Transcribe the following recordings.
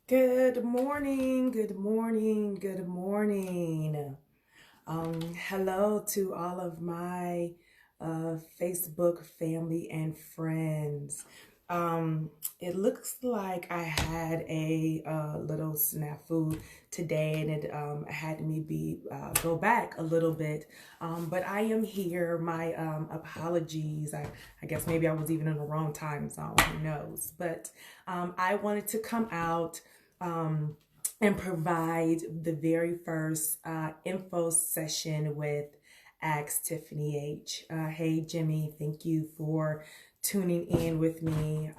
Good morning, good morning, good morning. Hello to all of my Facebook family and friends. It looks like I had a little snafu today, and it had me go back a little bit. But I am here. My apologies. I guess maybe I was even in the wrong time zone. Who knows? But I wanted to come out and provide the very first info session with Ask Tiffany H. Hey, Jimmy, thank you for tuning in with me.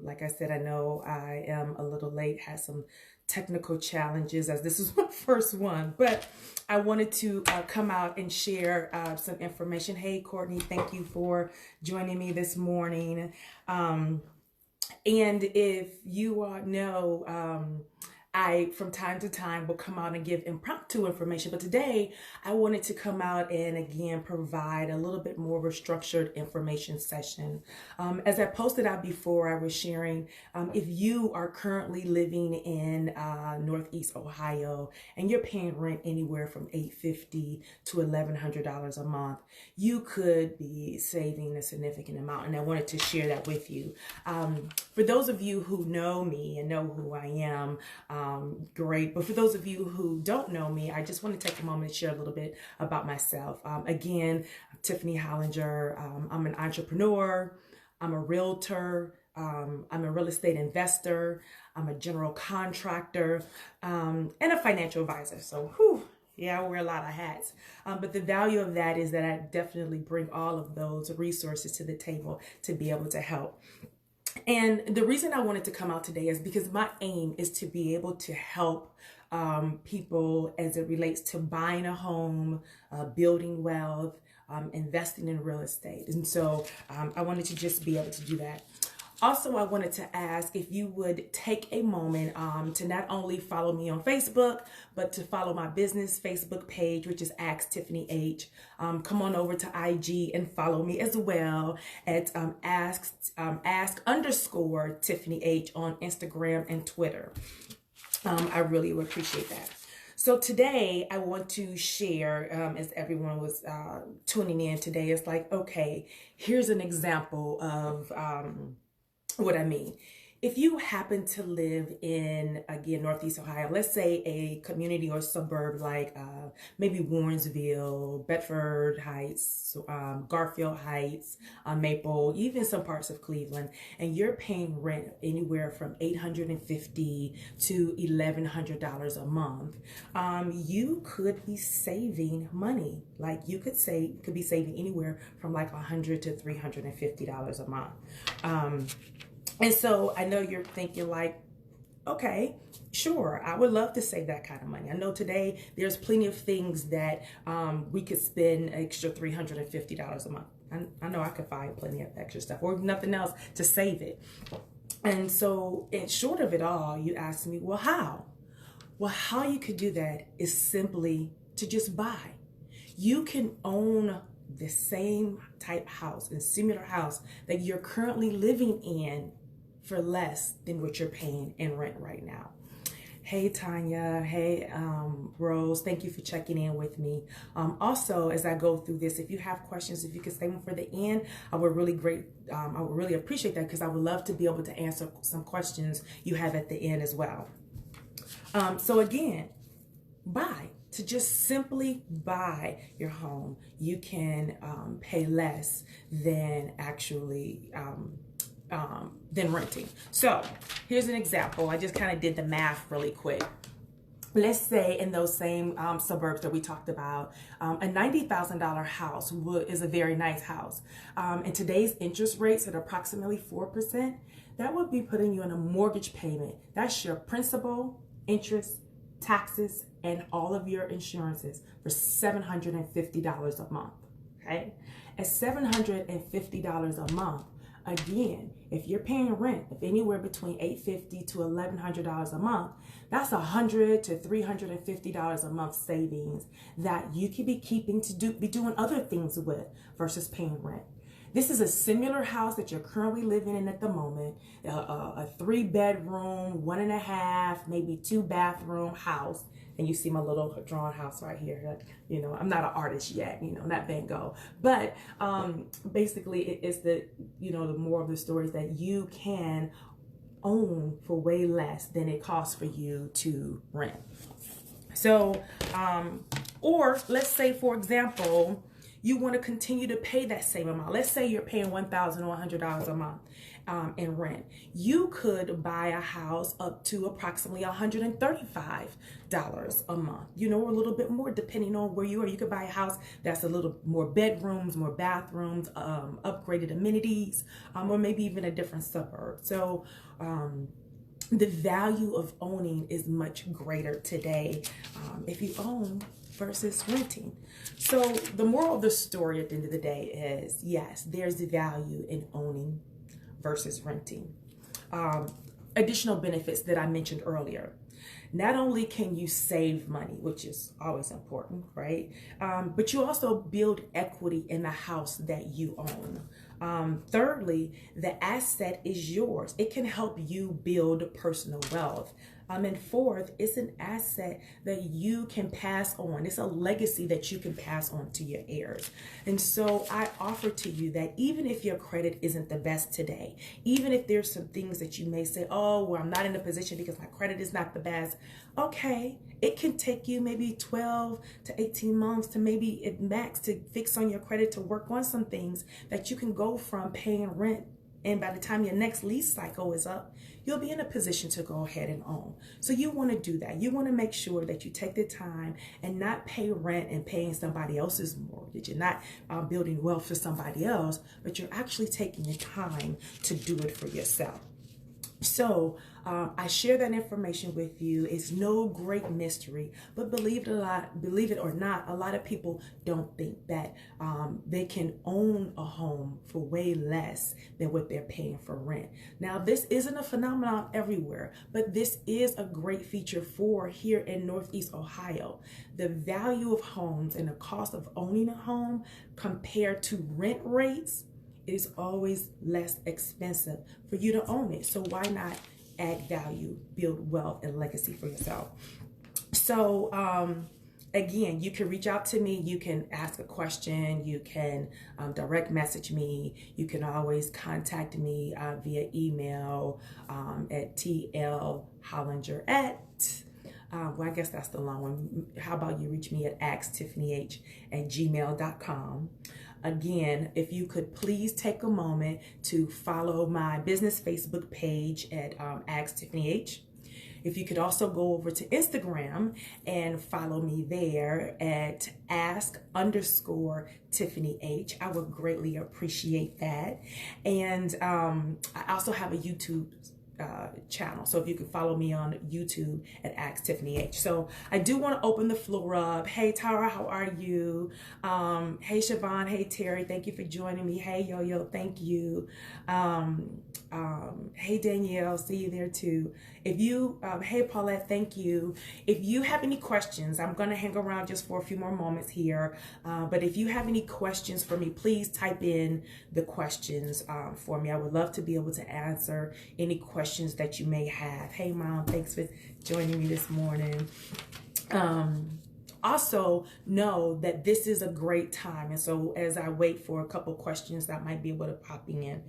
Like I said, I know I am a little late, had some technical challenges as this is my first one, but I wanted to come out and share some information. Hey, Courtney, thank you for joining me this morning. And if you know, I, from time to time, will come out and give impromptu information. But today, I wanted to come out and again provide a little bit more of a structured information session. As I posted out before, I was sharing if you are currently living in Northeast Ohio and you're paying rent anywhere from $850 to $1,100 a month, you could be saving a significant amount. And I wanted to share that with you. For those of you who know me and know who I am, great. But for those of you who don't know me, I just want to take a moment to share a little bit about myself. Again, I'm Tiffany Hollinger. I'm an entrepreneur. I'm a realtor. I'm a real estate investor. I'm a general contractor and a financial advisor. So, yeah, I wear a lot of hats. But the value of that is that I definitely bring all of those resources to the table to be able to help. And the reason I wanted to come out today is because my aim is to be able to help people as it relates to buying a home, building wealth, investing in real estate. And so I wanted to just be able to do that. Also, I wanted to ask if you would take a moment to not only follow me on Facebook, but to follow my business Facebook page, which is Ask Tiffany H. Come on over to IG and follow me as well at ask underscore Tiffany H on Instagram and Twitter. I really would appreciate that. So today I want to share, as everyone was tuning in today, it's like, okay, here's an example of what I mean. If you happen to live in, again, Northeast Ohio, let's say a community or suburb like maybe Warrensville, Bedford Heights, Garfield Heights, Maple, even some parts of Cleveland, and you're paying rent anywhere from $850 to $1,100 a month, you could be saving money. Like you could be saving anywhere from like $100 to $350 a month. And so I know you're thinking like, okay, sure, I would love to save that kind of money. I know today there's plenty of things that we could spend extra $350 a month. I know I could find plenty of extra stuff or nothing else to save it. And so in short of it all, you ask me, well, how? Well, how you could do that is simply to just buy. You can own the same type house and similar house that you're currently living in for less than what you're paying in rent right now. Hey, Tanya. Hey, Rose. Thank you for checking in with me. Also, as I go through this, if you have questions, if you could save them for the end, I would really appreciate that because I would love to be able to answer some questions you have at the end as well. So again, buy. To just simply buy your home, you can pay less than actually than renting. So here's an example. I just kind of did the math really quick. Let's say in those same suburbs that we talked about, a $90,000 house is a very nice house. And today's interest rates at approximately 4%, that would be putting you in a mortgage payment. That's your principal, interest, taxes, and all of your insurances for $750 a month. Okay? At $750 a month, again, if you're paying rent of anywhere between $850 to $1,100 a month, that's $100 to $350 a month savings that you could be keeping to be doing other things with versus paying rent. This is a similar house that you're currently living in at the moment, a 3-bedroom, 1.5, maybe 2-bathroom house. And you see my little drawn house right here. You know, I'm not an artist yet, you know, not Van Gogh. But basically, it's the, you know, the more of the story is that you can own for way less than it costs for you to rent. So, or let's say, for example, you want to continue to pay that same amount. Let's say you're paying $1,100 a month in rent. You could buy a house up to approximately $135 a month, you know, or a little bit more depending on where you are. You could buy a house that's a little more bedrooms, more bathrooms, upgraded amenities, or maybe even a different suburb. So, the value of owning is much greater today if you own versus renting. So the moral of the story at the end of the day is, yes, there's value in owning versus renting. Additional benefits that I mentioned earlier. Not only can you save money, which is always important, right? But you also build equity in the house that you own. Thirdly, the asset is yours. It can help you build personal wealth. And fourth, it's an asset that you can pass on. It's a legacy that you can pass on to your heirs. And so I offer to you that even if your credit isn't the best today, even if there's some things that you may say, oh, well, I'm not in a position because my credit is not the best. Okay, it can take you maybe 12 to 18 months to maybe at max to fix on your credit, to work on some things that you can go from paying rent. And by the time your next lease cycle is up, you'll be in a position to go ahead and own. So you want to do that. You want to make sure that you take the time and not pay rent and paying somebody else's mortgage. You're not building wealth for somebody else, but you're actually taking the time to do it for yourself. So I share that information with you. It's no great mystery, but believe it or not, a lot of people don't think that they can own a home for way less than what they're paying for rent. Now, this isn't a phenomenon everywhere, but this is a great feature for here in Northeast Ohio. The value of homes and the cost of owning a home compared to rent rates is always less expensive for you to own it. So why not add value, build wealth and legacy for yourself? So again, you can reach out to me. You can ask a question. You can direct message me. You can always contact me via email at tlhollinger well, I guess that's the long one. How about you reach me at asktiffanyh@gmail.com. Again, if you could please take a moment to follow my business Facebook page at Ask Tiffany H. If you could also go over to Instagram and follow me there at ask_Tiffany H. I would greatly appreciate that. And I also have a YouTube channel, so if you could follow me on YouTube at Ask Tiffany H. So I do want to open the floor up. Hey Tara, how are you? Hey Siobhan, hey Terry, thank you for joining me. Hey Yo-Yo, thank you. Hey Danielle, see you there too. If you, hey Paulette, thank you. If you have any questions, I'm going to hang around just for a few more moments here. But if you have any questions for me, please type in the questions for me. I would love to be able to answer any questions that you may have. Hey Mom, thanks for joining me this morning. Also know that this is a great time. And so as I wait for a couple questions that might be able to pop in,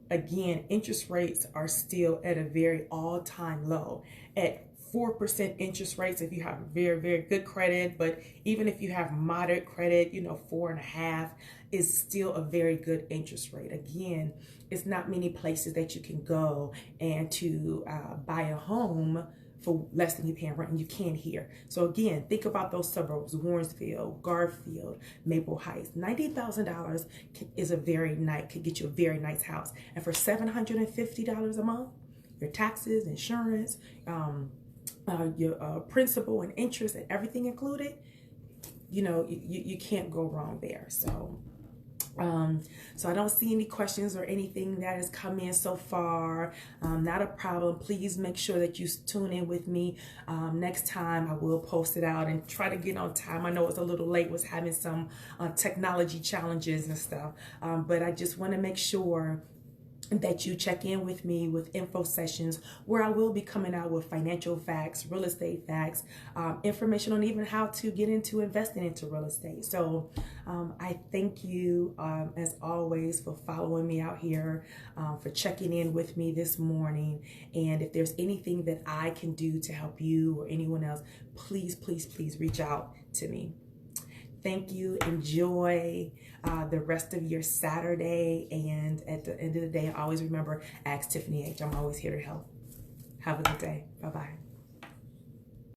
again, interest rates are still at a very all-time low at 4% interest rates if you have very, very good credit. But even if you have moderate credit, 4.5 is still a very good interest rate. Again, it's not many places that you can go and to buy a home for less than you pay in rent, and you can here. So again, think about those suburbs: Warrensville, Garfield, Maple Heights. $90,000 is could get you a very nice house. And for $750 a month, your taxes, insurance, your principal and interest and everything included, you can't go wrong there. So So I don't see any questions or anything that has come in so far. Not a problem. Please make sure that you tune in with me. Next time I will post it out and try to get on time. I know it's a little late, was having some technology challenges and stuff. But I just want to make sure that you check in with me with info sessions where I will be coming out with financial facts, real estate facts, information on even how to get into investing into real estate. So I thank you as always for following me out here, for checking in with me this morning. And if there's anything that I can do to help you or anyone else, please, please, please reach out to me. Thank you. Enjoy the rest of your Saturday. And at the end of the day, always remember, ask Tiffany H. I'm always here to help. Have a good day. Bye-bye.